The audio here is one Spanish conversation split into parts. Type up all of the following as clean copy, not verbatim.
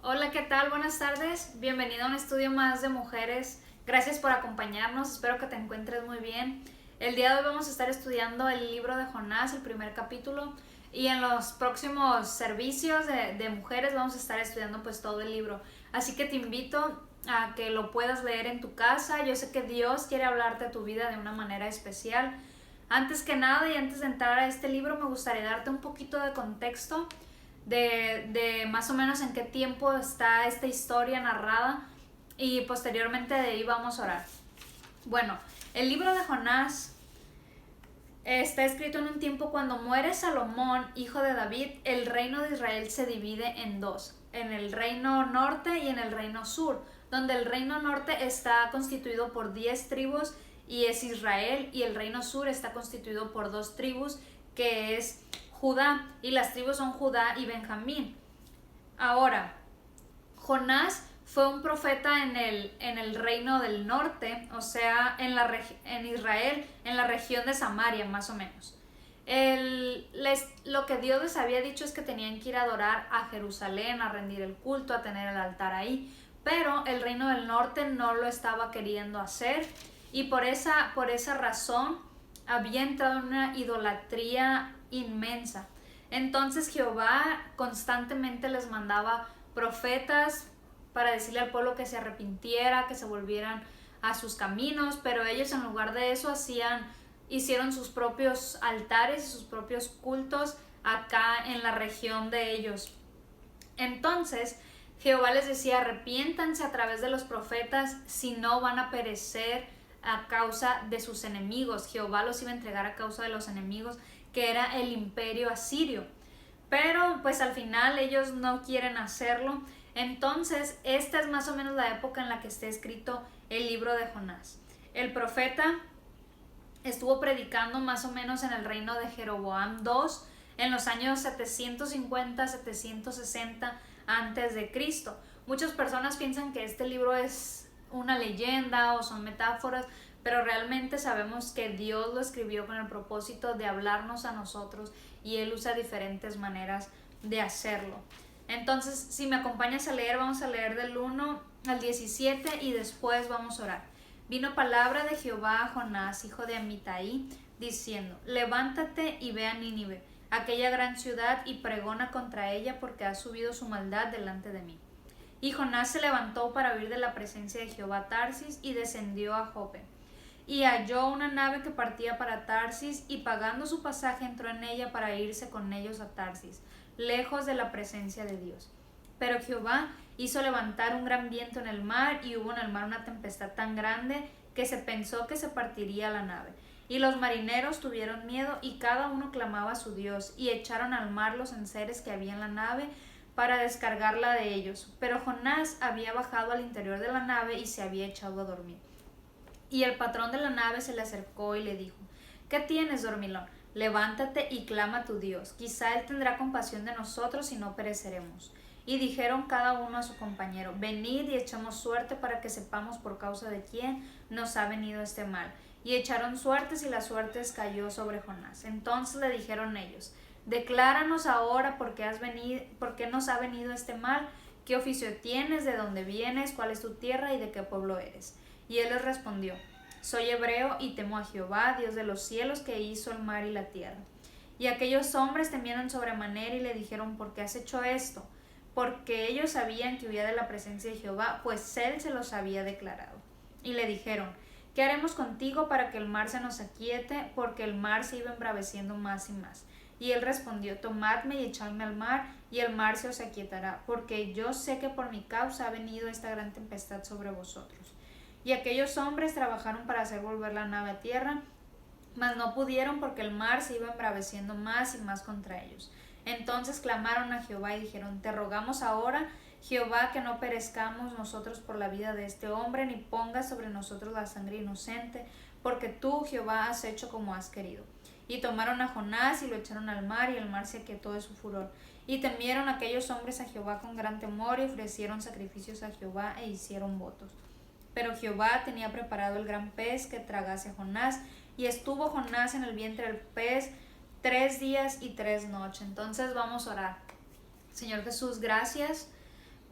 Hola, ¿qué tal? Buenas tardes. Bienvenido a un estudio más de mujeres. Gracias por acompañarnos. Espero que te encuentres muy bien. El día de hoy vamos a estar estudiando el libro de Jonás, el primer capítulo. Y en los próximos servicios de mujeres vamos a estar estudiando pues todo el libro. Así que te invito a que lo puedas leer en tu casa. Yo sé que Dios quiere hablarte a tu vida de una manera especial. Antes que nada y antes de entrar a este libro me gustaría darte un poquito de contexto de más o menos en qué tiempo está esta historia narrada y posteriormente de ahí vamos a orar. Bueno, el libro de Jonás está escrito en un tiempo cuando muere Salomón, hijo de David. El reino de Israel se divide en dos, en el reino norte y en el reino sur, donde el reino norte está constituido por 10 tribus y es Israel, y el reino sur está constituido por 2 tribus que es Judá, y las tribus son Judá y Benjamín. Ahora, Jonás fue un profeta en el reino del norte, o sea, en Israel, en la región de Samaria, más o menos. Lo que Dios les había dicho es que tenían que ir a adorar a Jerusalén, a rendir el culto, a tener el altar ahí, pero el reino del norte no lo estaba queriendo hacer, y por esa razón había entrado en una idolatría inmensa. Entonces Jehová constantemente les mandaba profetas para decirle al pueblo que se arrepintiera, que se volvieran a sus caminos, pero ellos en lugar de eso hicieron sus propios altares y sus propios cultos acá en la región de ellos. Entonces Jehová les decía: arrepiéntanse a través de los profetas, si no van a perecer a causa de sus enemigos. Jehová los iba a entregar a causa de los enemigos, que era el imperio asirio. Pero pues al final ellos no quieren hacerlo. Entonces esta es más o menos la época en la que está escrito el libro de Jonás. El profeta estuvo predicando más o menos en el reino de Jeroboam II, en los años 750-760 antes de Cristo. Muchas personas piensan que este libro es una leyenda o son metáforas, pero realmente sabemos que Dios lo escribió con el propósito de hablarnos a nosotros, y Él usa diferentes maneras de hacerlo. Entonces, si me acompañas a leer, vamos a leer del 1 al 17 y después vamos a orar. Vino palabra de Jehová a Jonás, hijo de Amitai, diciendo: levántate y ve a Nínive, aquella gran ciudad, y pregona contra ella, porque ha subido su maldad delante de mí. Y Jonás se levantó para huir de la presencia de Jehová a Tarsis, y descendió a Jope. Y halló una nave que partía para Tarsis, y pagando su pasaje entró en ella para irse con ellos a Tarsis, lejos de la presencia de Dios. Pero Jehová hizo levantar un gran viento en el mar, y hubo en el mar una tempestad tan grande que se pensó que se partiría la nave. Y los marineros tuvieron miedo, y cada uno clamaba a su Dios, y echaron al mar los enseres que había en la nave para descargarla de ellos. Pero Jonás había bajado al interior de la nave y se había echado a dormir. Y el patrón de la nave se le acercó y le dijo: ¿qué tienes, dormilón? Levántate y clama a tu Dios. Quizá Él tendrá compasión de nosotros y no pereceremos. Y dijeron cada uno a su compañero: venid y echemos suerte para que sepamos por causa de quién nos ha venido este mal. Y echaron suertes, y la suerte cayó sobre Jonás. Entonces le dijeron ellos: decláranos ahora por qué nos ha venido este mal, qué oficio tienes, de dónde vienes, cuál es tu tierra y de qué pueblo eres. Y él les respondió: soy hebreo y temo a Jehová, Dios de los cielos, que hizo el mar y la tierra. Y aquellos hombres temieron sobremanera y le dijeron: ¿por qué has hecho esto? Porque ellos sabían que huía de la presencia de Jehová, pues él se los había declarado. Y le dijeron: ¿qué haremos contigo para que el mar se nos aquiete? Porque el mar se iba embraveciendo más y más. Y él respondió: tomadme y echadme al mar, y el mar se os aquietará, porque yo sé que por mi causa ha venido esta gran tempestad sobre vosotros. Y aquellos hombres trabajaron para hacer volver la nave a tierra, mas no pudieron, porque el mar se iba embraveciendo más y más contra ellos. Entonces clamaron a Jehová y dijeron: te rogamos ahora, Jehová, que no perezcamos nosotros por la vida de este hombre, ni pongas sobre nosotros la sangre inocente, porque tú, Jehová, has hecho como has querido. Y tomaron a Jonás y lo echaron al mar, y el mar se aquietó de su furor. Y temieron aquellos hombres a Jehová con gran temor, y ofrecieron sacrificios a Jehová e hicieron votos. Pero Jehová tenía preparado el gran pez que tragase a Jonás, y estuvo Jonás en el vientre del pez 3 días y 3 noches. Entonces vamos a orar. Señor Jesús, gracias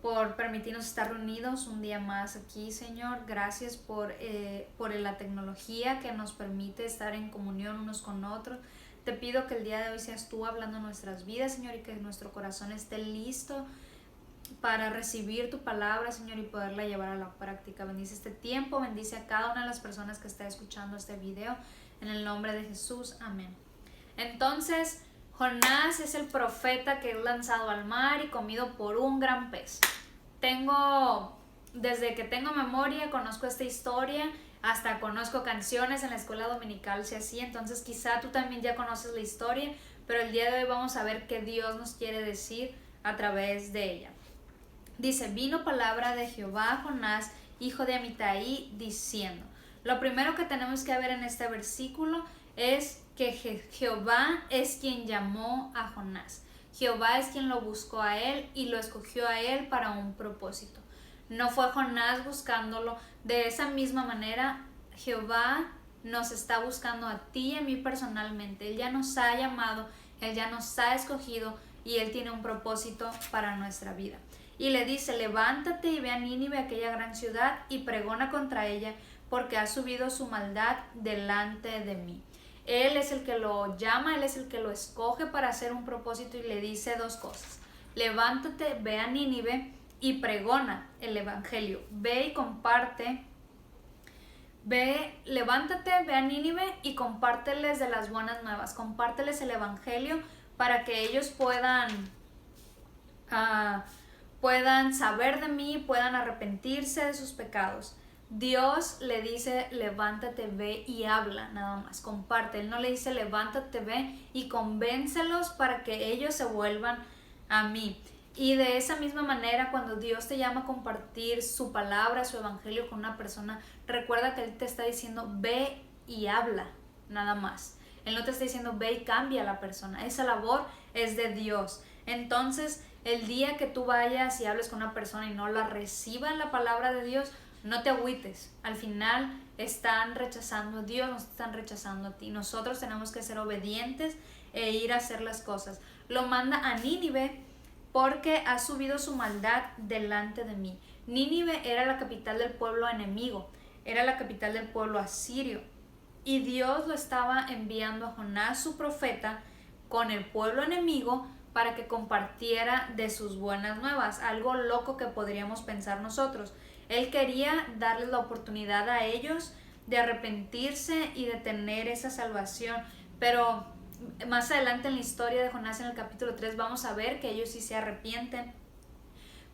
por permitirnos estar reunidos un día más aquí, Señor. Gracias por la tecnología que nos permite estar en comunión unos con otros. Te pido que el día de hoy seas tú hablando en nuestras vidas, Señor, y que nuestro corazón esté listo para recibir tu palabra, Señor, y poderla llevar a la práctica. Bendice este tiempo, bendice a cada una de las personas que está escuchando este video. En el nombre de Jesús, amén. Entonces, Jonás es el profeta que es lanzado al mar y comido por un gran pez. Desde que tengo memoria, conozco esta historia, hasta conozco canciones en la escuela dominical, se hacía, entonces quizá tú también ya conoces la historia, pero el día de hoy vamos a ver qué Dios nos quiere decir a través de ella. Dice, vino palabra de Jehová a Jonás, hijo de Amitai, diciendo. Lo primero que tenemos que ver en este versículo es que Jehová es quien llamó a Jonás. Jehová es quien lo buscó a él y lo escogió a él para un propósito. No fue Jonás buscándolo. De esa misma manera, Jehová nos está buscando a ti y a mí personalmente. Él ya nos ha llamado, Él ya nos ha escogido y Él tiene un propósito para nuestra vida. Y le dice, levántate y ve a Nínive, aquella gran ciudad, y pregona contra ella, porque ha subido su maldad delante de mí. Él es el que lo llama, Él es el que lo escoge para hacer un propósito y le dice dos cosas. Levántate, ve a Nínive y pregona el evangelio. Ve y comparte. Levántate, ve a Nínive y compárteles de las buenas nuevas. Compárteles el evangelio para que ellos puedan saber de mí, puedan arrepentirse de sus pecados. Dios le dice, levántate, ve y habla, nada más, comparte. Él no le dice, levántate, ve y convéncelos para que ellos se vuelvan a mí. Y de esa misma manera, cuando Dios te llama a compartir su palabra, su evangelio con una persona, recuerda que Él te está diciendo, ve y habla, nada más. Él no te está diciendo, ve y cambia a la persona. Esa labor es de Dios. Entonces, el día que tú vayas y hables con una persona y no la reciba en la palabra de Dios, no te agüites. Al final están rechazando a Dios, nos están rechazando a ti. Nosotros tenemos que ser obedientes e ir a hacer las cosas. Lo manda a Nínive porque ha subido su maldad delante de mí. Nínive era la capital del pueblo enemigo, era la capital del pueblo asirio. Y Dios lo estaba enviando a Jonás, su profeta, con el pueblo enemigo para que compartiera de sus buenas nuevas. Algo loco que podríamos pensar nosotros. Él quería darles la oportunidad a ellos de arrepentirse y de tener esa salvación. Pero más adelante en la historia de Jonás, en el capítulo 3, vamos a ver que ellos sí se arrepienten.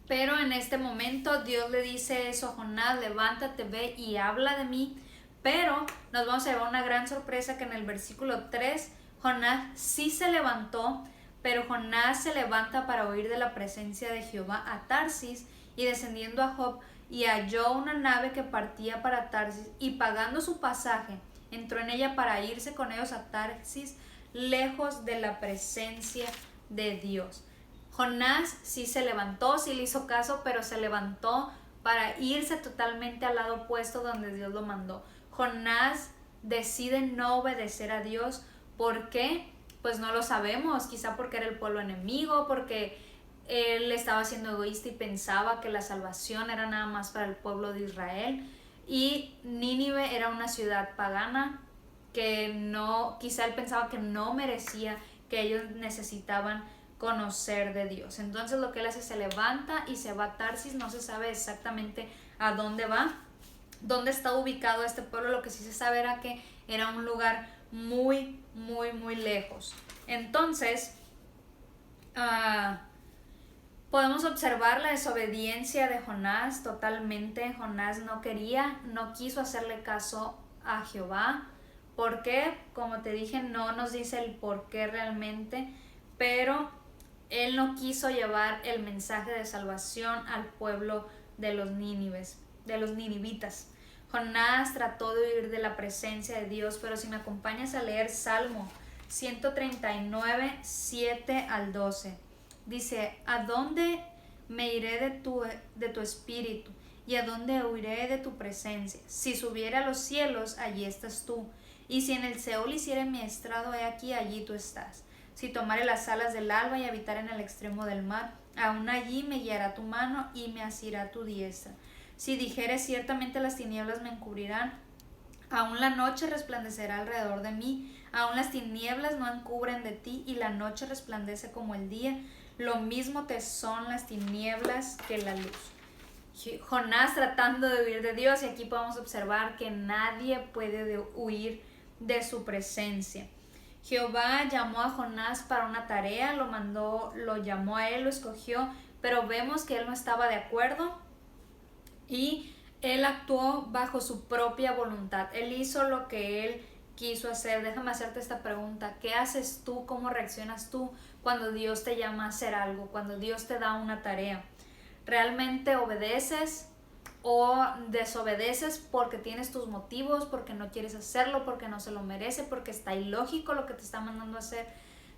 Pero en este momento Dios le dice eso a Jonás, levántate, ve y habla de mí. Pero nos vamos a llevar una gran sorpresa que en el versículo 3, Jonás sí se levantó, pero Jonás se levanta para huir de la presencia de Jehová a Tarsis, y descendiendo a Job, y halló una nave que partía para Tarsis, y pagando su pasaje, entró en ella para irse con ellos a Tarsis, lejos de la presencia de Dios. Jonás sí se levantó, sí le hizo caso, pero se levantó para irse totalmente al lado opuesto donde Dios lo mandó. Jonás decide no obedecer a Dios. ¿Por qué? Pues no lo sabemos, quizá porque era el pueblo enemigo, porque él estaba siendo egoísta y pensaba que la salvación era nada más para el pueblo de Israel. Y Nínive era una ciudad pagana que no, quizá él pensaba que no merecía, que ellos necesitaban conocer de Dios. Entonces lo que él hace, se levanta y se va a Tarsis. No se sabe exactamente a dónde va, dónde está ubicado este pueblo. Lo que sí se sabe era que era un lugar muy, muy, muy lejos. Entonces, podemos observar la desobediencia de Jonás totalmente. Jonás no quiso hacerle caso a Jehová. ¿Por qué? Como te dije, no nos dice el por qué realmente, pero él no quiso llevar el mensaje de salvación al pueblo de los ninivitas. Jonás trató de huir de la presencia de Dios, pero si me acompañas a leer Salmo 139, 7 al 12, dice, ¿a dónde me iré de tu espíritu? ¿Y a dónde huiré de tu presencia? Si subiera a los cielos, allí estás tú. Y si en el Seol hiciere mi estrado, he aquí, allí tú estás. Si tomare las alas del alba y habitar en el extremo del mar, Aún allí me guiará tu mano y me asirá tu diestra. Si dijere ciertamente las tinieblas me encubrirán, aún la noche resplandecerá alrededor de mí, aún las tinieblas no encubren de ti y la noche resplandece como el día, lo mismo te son las tinieblas que la luz. Jonás tratando de huir de Dios, y aquí podemos observar que nadie puede huir de su presencia. Jehová llamó a Jonás para una tarea, lo llamó a él, lo escogió, pero vemos que él no estaba de acuerdo y él actuó bajo su propia voluntad. Él hizo lo que él quiso hacer. Déjame hacerte esta pregunta: ¿qué haces tú? ¿Cómo reaccionas tú cuando Dios te llama a hacer algo? Cuando Dios te da una tarea, ¿realmente obedeces o desobedeces porque tienes tus motivos, porque no quieres hacerlo, porque no se lo merece, porque está ilógico lo que te está mandando a hacer?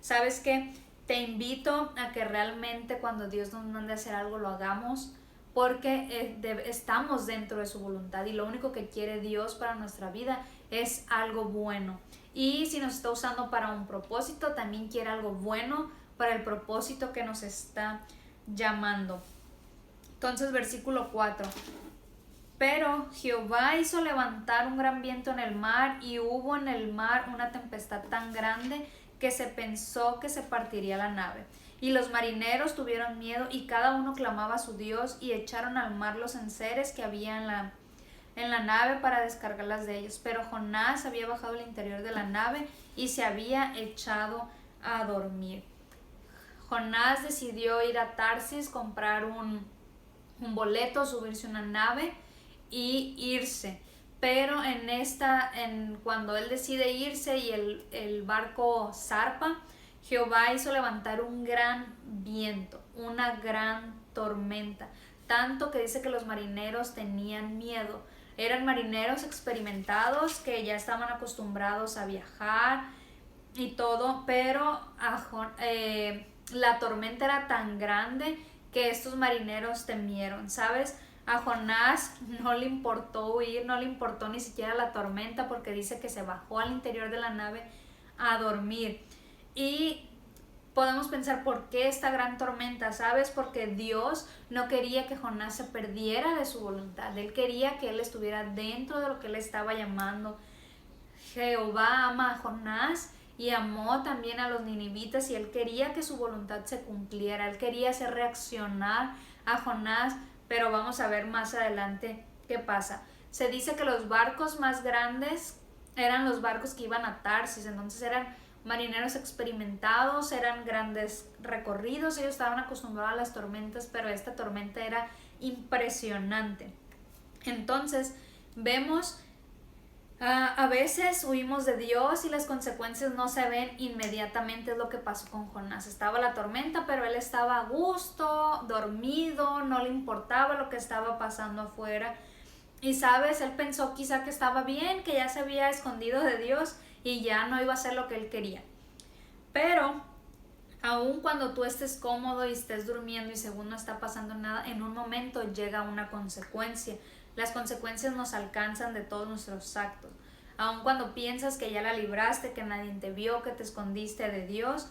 ¿Sabes qué? Te invito a que realmente cuando Dios nos mande a hacer algo lo hagamos, porque estamos dentro de su voluntad y lo único que quiere Dios para nuestra vida es algo bueno. Y si nos está usando para un propósito, también quiere algo bueno para el propósito que nos está llamando. Entonces, versículo 4. Pero Jehová hizo levantar un gran viento en el mar, y hubo en el mar una tempestad tan grande que se pensó que se partiría la nave. Y los marineros tuvieron miedo, y cada uno clamaba a su Dios, y echaron al mar los enseres que había en la nave para descargarlas de ellos. Pero Jonás había bajado al interior de la nave y se había echado a dormir. Jonás decidió ir a Tarsis, comprar un boleto, subirse a una nave y irse. Pero cuando él decide irse y el barco zarpa, Jehová hizo levantar un gran viento, una gran tormenta, tanto que dice que los marineros tenían miedo. Eran marineros experimentados que ya estaban acostumbrados a viajar y todo, pero la tormenta era tan grande que estos marineros temieron, ¿sabes? A Jonás no le importó huir, no le importó ni siquiera la tormenta, porque dice que se bajó al interior de la nave a dormir. Y podemos pensar, ¿por qué esta gran tormenta? ¿Sabes? Porque Dios no quería que Jonás se perdiera de su voluntad. Él quería que él estuviera dentro de lo que él estaba llamando. Jehová ama a Jonás y amó también a los ninivitas, y él quería que su voluntad se cumpliera. Él quería hacer reaccionar a Jonás, pero vamos a ver más adelante qué pasa. Se dice que los barcos más grandes eran los barcos que iban a Tarsis, entonces eran marineros experimentados, eran grandes recorridos, ellos estaban acostumbrados a las tormentas, pero esta tormenta era impresionante. Entonces vemos, a veces huimos de Dios y las consecuencias no se ven inmediatamente. Es lo que pasó con Jonás. Estaba la tormenta, pero él estaba a gusto, dormido, no le importaba lo que estaba pasando afuera. Y sabes, él pensó quizá que estaba bien, que ya se había escondido de Dios y ya no iba a hacer lo que él quería. Pero aun cuando tú estés cómodo y estés durmiendo y según no está pasando nada, en un momento llega una consecuencia. Las consecuencias nos alcanzan de todos nuestros actos. Aun cuando piensas que ya la libraste, que nadie te vio, que te escondiste de Dios,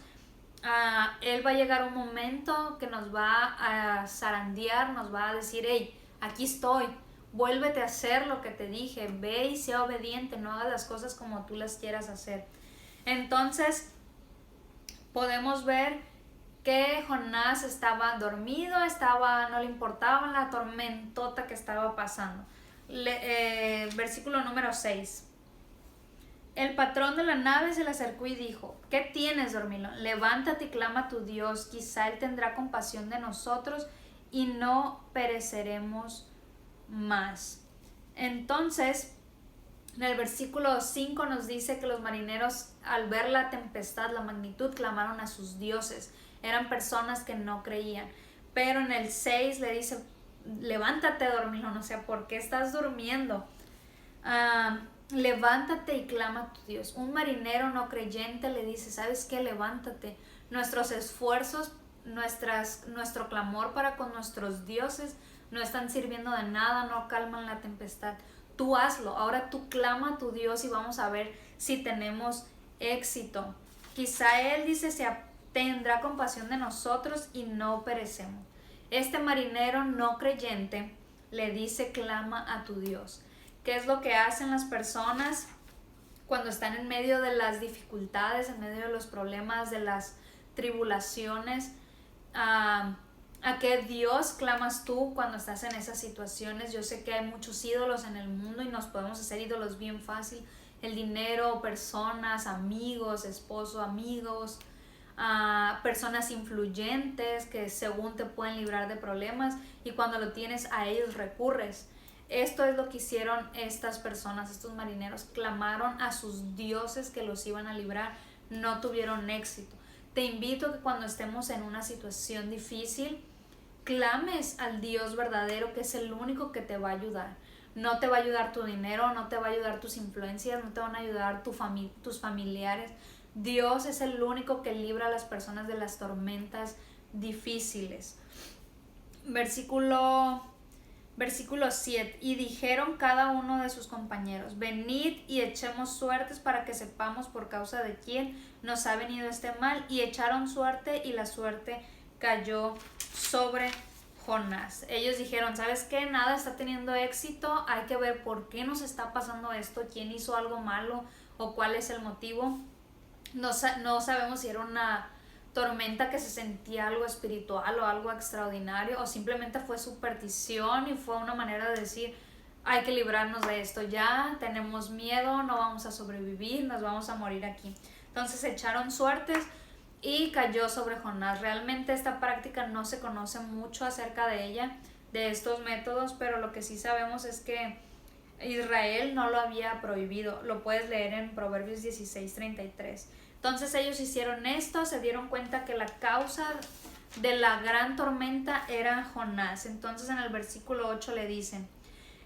Él va a llegar un momento que nos va a zarandear, nos va a decir: hey, aquí estoy, vuélvete a hacer lo que te dije, ve y sea obediente, no hagas las cosas como tú las quieras hacer. Entonces podemos ver que Jonás estaba dormido, no le importaba la tormentota que estaba pasando. Versículo número 6. El patrón de la nave se le acercó y dijo: ¿qué tienes, dormilón? Levántate y clama a tu Dios, quizá Él tendrá compasión de nosotros y no pereceremos más. Entonces, en el versículo 5 nos dice que los marineros, al ver la tempestad, la magnitud, clamaron a sus dioses. Eran personas que no creían. Pero en el 6 le dice: levántate, dormilón. O sea, ¿por qué estás durmiendo? Levántate y clama a tu Dios. Un marinero no creyente le dice: ¿sabes qué? Levántate. Nuestros esfuerzos, nuestro clamor para con nuestros dioses no están sirviendo de nada, no calman la tempestad. Tú hazlo, ahora tú clama a tu Dios y vamos a ver si tenemos éxito. Quizá él dice: tendrá compasión de nosotros y no perecemos. Este marinero no creyente le dice, clama a tu Dios. ¿Qué es lo que hacen las personas cuando están en medio de las dificultades, en medio de los problemas, de las tribulaciones? ¿A qué Dios clamas tú cuando estás en esas situaciones? Yo sé que hay muchos ídolos en el mundo y nos podemos hacer ídolos bien fácil. El dinero, personas, amigos, esposo, amigos, personas influyentes que según te pueden librar de problemas, y cuando lo tienes a ellos recurres. Esto es lo que hicieron estas personas, estos marineros. Clamaron a sus dioses que los iban a librar, no tuvieron éxito. Te invito a que cuando estemos en una situación difícil, clames al Dios verdadero, que es el único que te va a ayudar. No te va a ayudar tu dinero, no te va a ayudar tus influencias, no te van a ayudar tus familiares. Dios es el único que libra a las personas de las tormentas difíciles. Versículo 7. Y dijeron cada uno de sus compañeros, venid y echemos suertes para que sepamos por causa de quién nos ha venido este mal. Y echaron suerte, y la suerte cayó sobre Jonás. Ellos dijeron, ¿sabes qué? Nada está teniendo éxito, hay que ver por qué nos está pasando esto, quién hizo algo malo o cuál es el motivo. No sabemos si era una tormenta que se sentía algo espiritual o algo extraordinario, o simplemente fue superstición y fue una manera de decir, hay que librarnos de esto ya, tenemos miedo, no vamos a sobrevivir, nos vamos a morir aquí. Entonces echaron suertes y cayó sobre Jonás. Realmente esta práctica no se conoce mucho acerca de ella, de estos métodos, pero lo que sí sabemos es que Israel no lo había prohibido. Lo puedes leer en Proverbios 16:33. Entonces ellos hicieron esto, se dieron cuenta que la causa de la gran tormenta era Jonás. Entonces en el versículo 8 le dicen,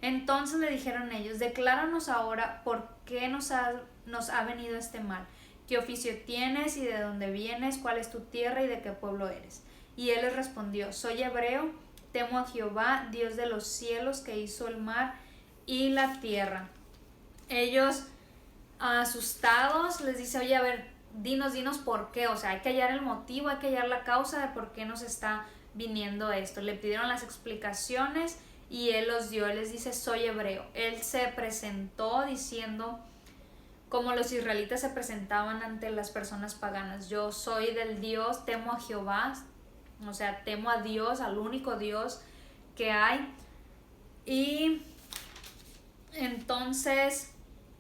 entonces le dijeron ellos, decláranos ahora por qué nos ha venido este mal. ¿Qué oficio tienes y de dónde vienes? ¿Cuál es tu tierra y de qué pueblo eres? Y él les respondió, soy hebreo, temo a Jehová, Dios de los cielos, que hizo el mar y la tierra. Ellos, asustados, les dice, oye, a ver, dinos por qué. O sea, hay que hallar el motivo, hay que hallar la causa de por qué nos está viniendo esto. Le pidieron las explicaciones y él los dio. Él les dice, soy hebreo. Él se presentó diciendo, como los israelitas se presentaban ante las personas paganas, yo soy del Dios, temo a Jehová, o sea, temo a Dios, al único Dios que hay. Y entonces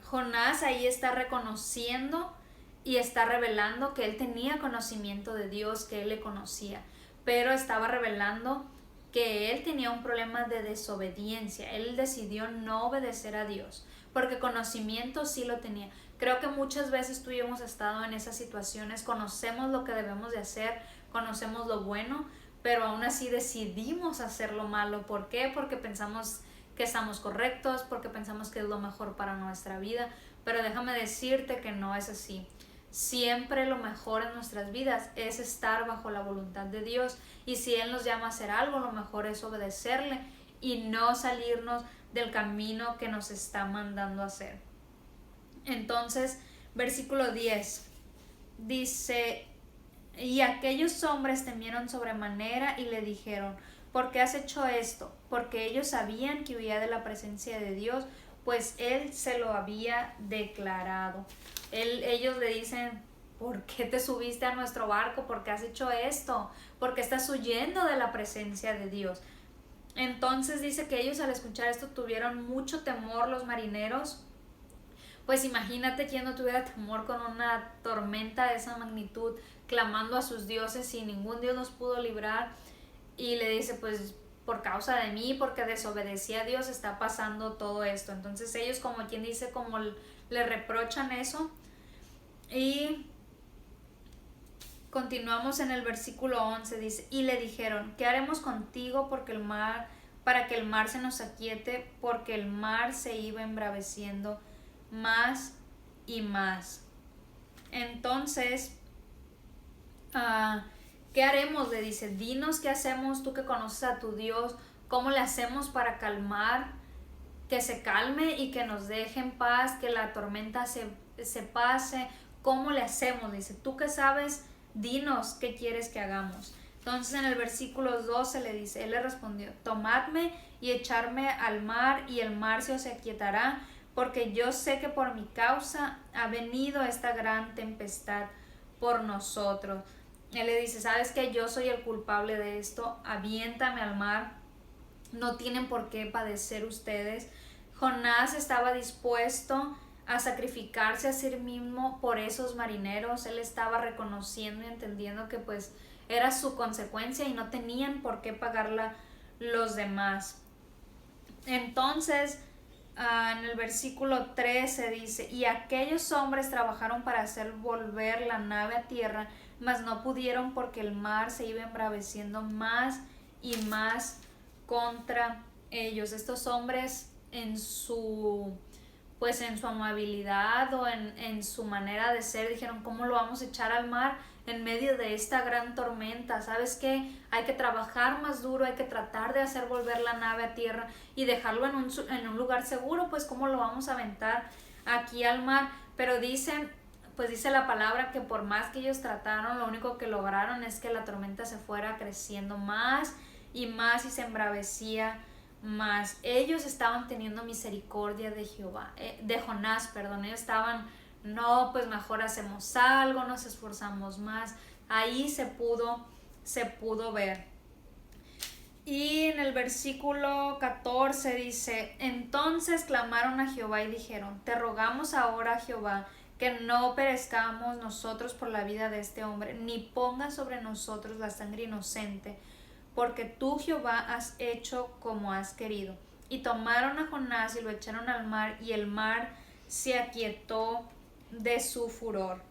Jonás ahí está reconociendo y está revelando que él tenía conocimiento de Dios, que él le conocía, pero estaba revelando que él tenía un problema de desobediencia. Él decidió no obedecer a Dios, porque conocimiento sí lo tenía. Creo que muchas veces tú y yo hemos estado en esas situaciones, conocemos lo que debemos de hacer, conocemos lo bueno, pero aún así decidimos hacer lo malo. ¿Por qué? Porque pensamos que estamos correctos, porque pensamos que es lo mejor para nuestra vida, pero déjame decirte que no es así. Siempre lo mejor en nuestras vidas es estar bajo la voluntad de Dios, y si Él nos llama a hacer algo, lo mejor es obedecerle y no salirnos del camino que nos está mandando a hacer. Entonces, versículo 10 dice, y aquellos hombres temieron sobremanera y le dijeron, ¿por qué has hecho esto? Porque ellos sabían que huía de la presencia de Dios, pues Él se lo había declarado. Ellos le dicen, ¿por qué te subiste a nuestro barco? ¿Por qué has hecho esto? ¿Por qué estás huyendo de la presencia de Dios? Entonces dice que ellos al escuchar esto tuvieron mucho temor, los marineros. Pues imagínate quién no tuviera temor con una tormenta de esa magnitud, clamando a sus dioses y ningún dios los pudo librar. Y le dice, pues por causa de mí, porque desobedecí a Dios, está pasando todo esto. Entonces ellos, como quien dice, como le reprochan eso. Y continuamos en el versículo 11, dice, y le dijeron, ¿qué haremos contigo para que el mar se nos aquiete? Porque el mar se iba embraveciendo más y más. Entonces, ¿qué haremos? Le dice, dinos qué hacemos, tú que conoces a tu Dios, cómo le hacemos para calmar, que se calme y que nos deje en paz, que la tormenta se pase. ¿Cómo le hacemos? Dice, tú que sabes dinos qué quieres que hagamos. Entonces en el versículo 12 le dice, él le respondió, tomadme y echarme al mar, y el mar se os aquietará, porque yo sé que por mi causa ha venido esta gran tempestad por nosotros. Él le dice, ¿sabes qué? Yo soy el culpable de esto, aviéntame al mar, no tienen por qué padecer ustedes. Jonás estaba dispuesto a sacrificarse a sí mismo por esos marineros. Él estaba reconociendo y entendiendo que pues era su consecuencia y no tenían por qué pagarla los demás. Entonces, en el versículo 13 dice, y aquellos hombres trabajaron para hacer volver la nave a tierra, mas no pudieron porque el mar se iba embraveciendo más y más contra ellos. Estos hombres en su amabilidad o en su manera de ser dijeron, ¿cómo lo vamos a echar al mar en medio de esta gran tormenta? ¿Sabes qué? Hay que trabajar más duro, hay que tratar de hacer volver la nave a tierra y dejarlo en un lugar seguro. Pues ¿cómo lo vamos a aventar aquí al mar? Pero dice la palabra que por más que ellos trataron, lo único que lograron es que la tormenta se fuera creciendo más y más y se embravecía más. Ellos estaban teniendo misericordia de Jonás, perdón. Ellos estaban, no, pues mejor hacemos algo, nos esforzamos más. Ahí se pudo ver. Y en el versículo 14 dice, entonces clamaron a Jehová y dijeron, te rogamos ahora, Jehová, que no perezcamos nosotros por la vida de este hombre, ni pongas sobre nosotros la sangre inocente, porque tú, Jehová, has hecho como has querido. Y tomaron a Jonás y lo echaron al mar, y el mar se aquietó de su furor.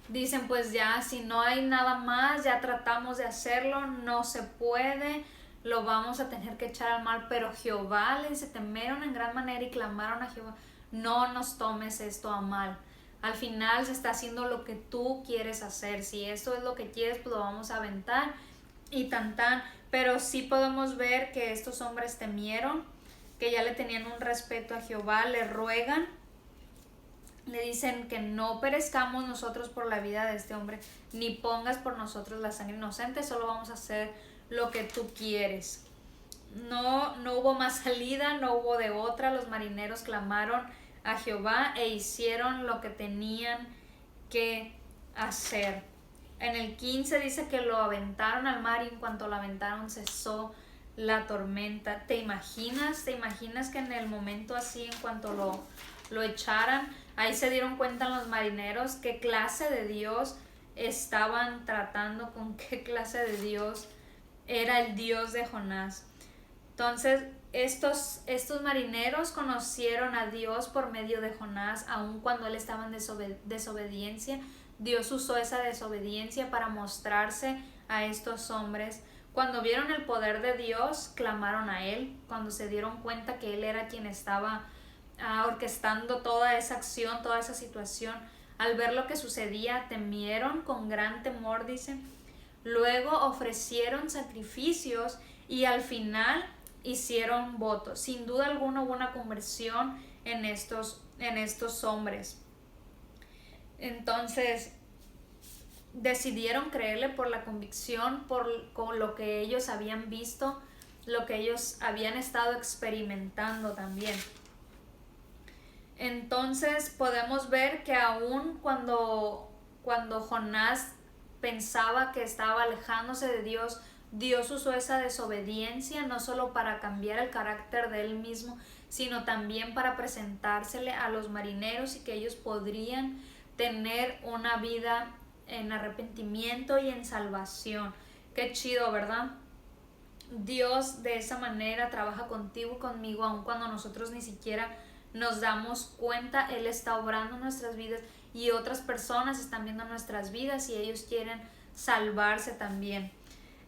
Dicen, pues ya, si no hay nada más, ya tratamos de hacerlo, no se puede, lo vamos a tener que echar al mar. Pero Jehová, le dice, temieron en gran manera y clamaron a Jehová, no nos tomes esto a mal. Al final se está haciendo lo que tú quieres hacer. Si eso es lo que quieres, pues lo vamos a aventar. Y pero sí podemos ver que estos hombres temieron, que ya le tenían un respeto a Jehová, le ruegan, le dicen que no perezcamos nosotros por la vida de este hombre, ni pongas por nosotros la sangre inocente, solo vamos a hacer lo que tú quieres. No hubo más salida, no hubo de otra. Los marineros clamaron a Jehová e hicieron lo que tenían que hacer. En el 15 dice que lo aventaron al mar y en cuanto lo aventaron cesó la tormenta. ¿Te imaginas que en el momento así, en cuanto lo echaran, ahí se dieron cuenta los marineros qué clase de Dios estaban tratando, con qué clase de Dios era el Dios de Jonás? Entonces, estos marineros conocieron a Dios por medio de Jonás, aun cuando él estaba en desobediencia. Dios usó esa desobediencia para mostrarse a estos hombres. Cuando vieron el poder de Dios, clamaron a él. Cuando se dieron cuenta que él era quien estaba orquestando toda esa acción, toda esa situación, al ver lo que sucedía, temieron con gran temor, dice. Luego ofrecieron sacrificios y al final hicieron votos. Sin duda alguna hubo una conversión en estos hombres. Entonces decidieron creerle por la convicción, con lo que ellos habían visto, lo que ellos habían estado experimentando también. Entonces podemos ver que aún cuando Jonás pensaba que estaba alejándose de Dios, Dios usó esa desobediencia no solo para cambiar el carácter de él mismo, sino también para presentársele a los marineros y que ellos podrían tener una vida en arrepentimiento y en salvación. Qué chido, ¿verdad? Dios de esa manera trabaja contigo y conmigo, aun cuando nosotros ni siquiera nos damos cuenta. Él está obrando en nuestras vidas y otras personas están viendo nuestras vidas y ellos quieren salvarse también.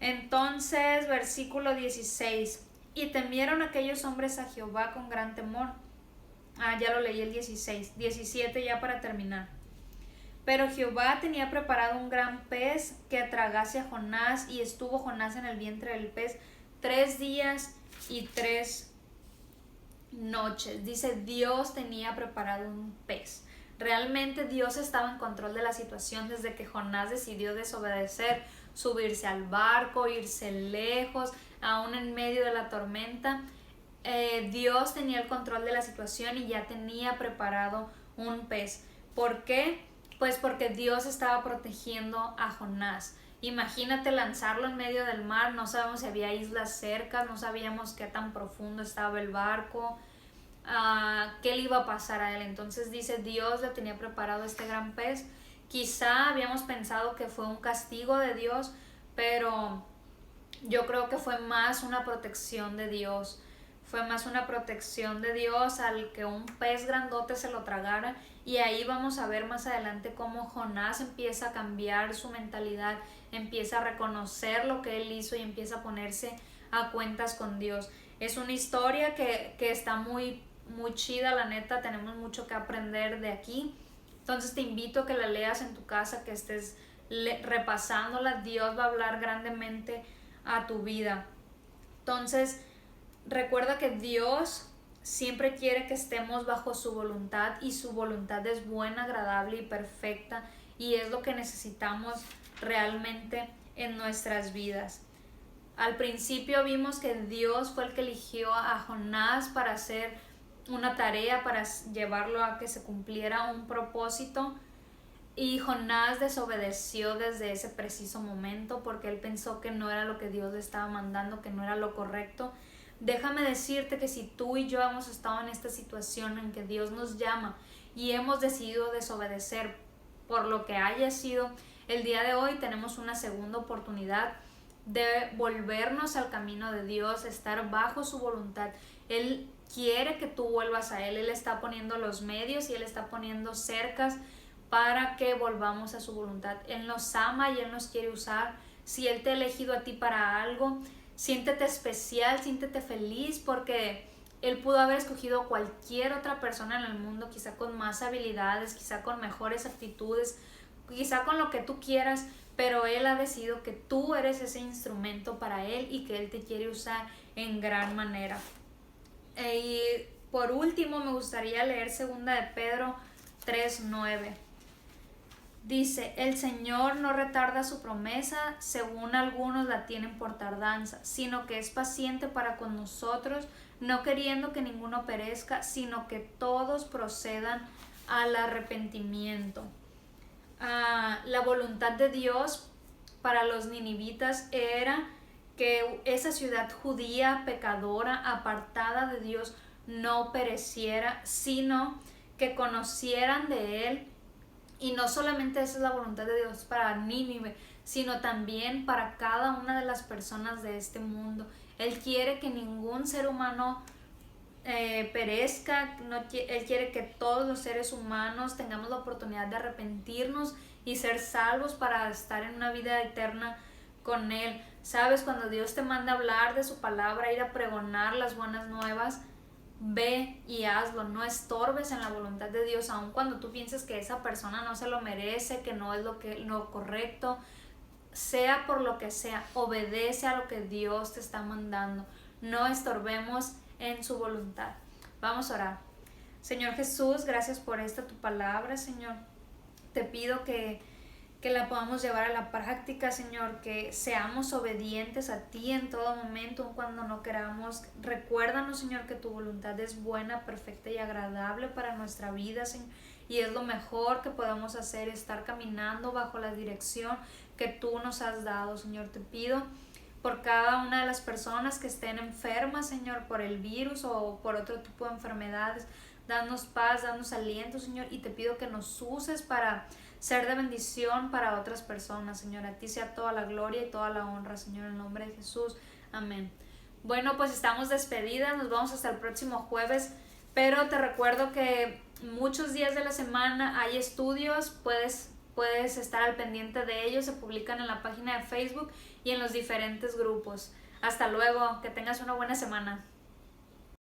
Entonces, versículo 16. Y temieron aquellos hombres a Jehová con gran temor. Ya lo leí el 16. 17 ya para terminar. Pero Jehová tenía preparado un gran pez que tragase a Jonás, y estuvo Jonás en el vientre del pez 3 días y 3 noches. Dice, Dios tenía preparado un pez. Realmente Dios estaba en control de la situación desde que Jonás decidió desobedecer, subirse al barco, irse lejos, aún en medio de la tormenta. Dios tenía el control de la situación y ya tenía preparado un pez. ¿Por qué? Pues porque Dios estaba protegiendo a Jonás. Imagínate lanzarlo en medio del mar, no sabemos si había islas cerca, no sabíamos qué tan profundo estaba el barco, qué le iba a pasar a él. Entonces dice, Dios le tenía preparado este gran pez. Quizá habíamos pensado que fue un castigo de Dios, pero yo creo que fue más una protección de Dios. Fue más una protección de Dios al que un pez grandote se lo tragara. Y ahí vamos a ver más adelante cómo Jonás empieza a cambiar su mentalidad, empieza a reconocer lo que él hizo y empieza a ponerse a cuentas con Dios. Es una historia que está muy, muy chida, la neta, tenemos mucho que aprender de aquí. Entonces te invito a que la leas en tu casa, que estés repasándola. Dios va a hablar grandemente a tu vida. Entonces, recuerda que Dios siempre quiere que estemos bajo su voluntad y su voluntad es buena, agradable y perfecta y es lo que necesitamos realmente en nuestras vidas. Al principio vimos que Dios fue el que eligió a Jonás para hacer una tarea, para llevarlo a que se cumpliera un propósito, y Jonás desobedeció desde ese preciso momento porque él pensó que no era lo que Dios le estaba mandando, que no era lo correcto. Déjame decirte que si tú y yo hemos estado en esta situación en que Dios nos llama y hemos decidido desobedecer por lo que haya sido, el día de hoy tenemos una segunda oportunidad de volvernos al camino de Dios, estar bajo su voluntad. Él quiere que tú vuelvas a Él, Él está poniendo los medios y Él está poniendo cercas para que volvamos a su voluntad. Él nos ama y Él nos quiere usar. Si Él te ha elegido a ti para algo, siéntete especial, siéntete feliz porque Él pudo haber escogido a cualquier otra persona en el mundo, quizá con más habilidades, quizá con mejores actitudes, quizá con lo que tú quieras, pero Él ha decidido que tú eres ese instrumento para Él y que Él te quiere usar en gran manera. Y por último me gustaría leer 2 de Pedro 3:9. Dice, el Señor no retarda su promesa, según algunos la tienen por tardanza, sino que es paciente para con nosotros, no queriendo que ninguno perezca, sino que todos procedan al arrepentimiento. La voluntad de Dios para los ninivitas era que esa ciudad judía, pecadora, apartada de Dios, no pereciera, sino que conocieran de Él. Y no solamente esa es la voluntad de Dios para Nínive, sino también para cada una de las personas de este mundo. Él quiere que ningún ser humano perezca, Él quiere que todos los seres humanos tengamos la oportunidad de arrepentirnos y ser salvos para estar en una vida eterna con Él. Sabes, cuando Dios te manda a hablar de su palabra, ir a pregonar las buenas nuevas, ve y hazlo, no estorbes en la voluntad de Dios, aun cuando tú pienses que esa persona no se lo merece, que no es lo correcto, sea por lo que sea, obedece a lo que Dios te está mandando, no estorbemos en su voluntad. Vamos a orar. Señor Jesús, gracias por esta tu palabra, Señor. Te pido que la podamos llevar a la práctica, Señor, que seamos obedientes a ti en todo momento, aun cuando no queramos. Recuérdanos, Señor, que tu voluntad es buena, perfecta y agradable para nuestra vida, Señor, y es lo mejor que podemos hacer, estar caminando bajo la dirección que tú nos has dado, Señor. Te pido por cada una de las personas que estén enfermas, Señor, por el virus o por otro tipo de enfermedades. Danos paz, danos aliento, Señor, y te pido que nos uses para ser de bendición para otras personas, Señor. A ti sea toda la gloria y toda la honra, Señor, en el nombre de Jesús. Amén. Bueno, pues estamos despedidas, nos vamos hasta el próximo jueves, pero te recuerdo que muchos días de la semana hay estudios, puedes estar al pendiente de ellos, se publican en la página de Facebook y en los diferentes grupos. Hasta luego, que tengas una buena semana.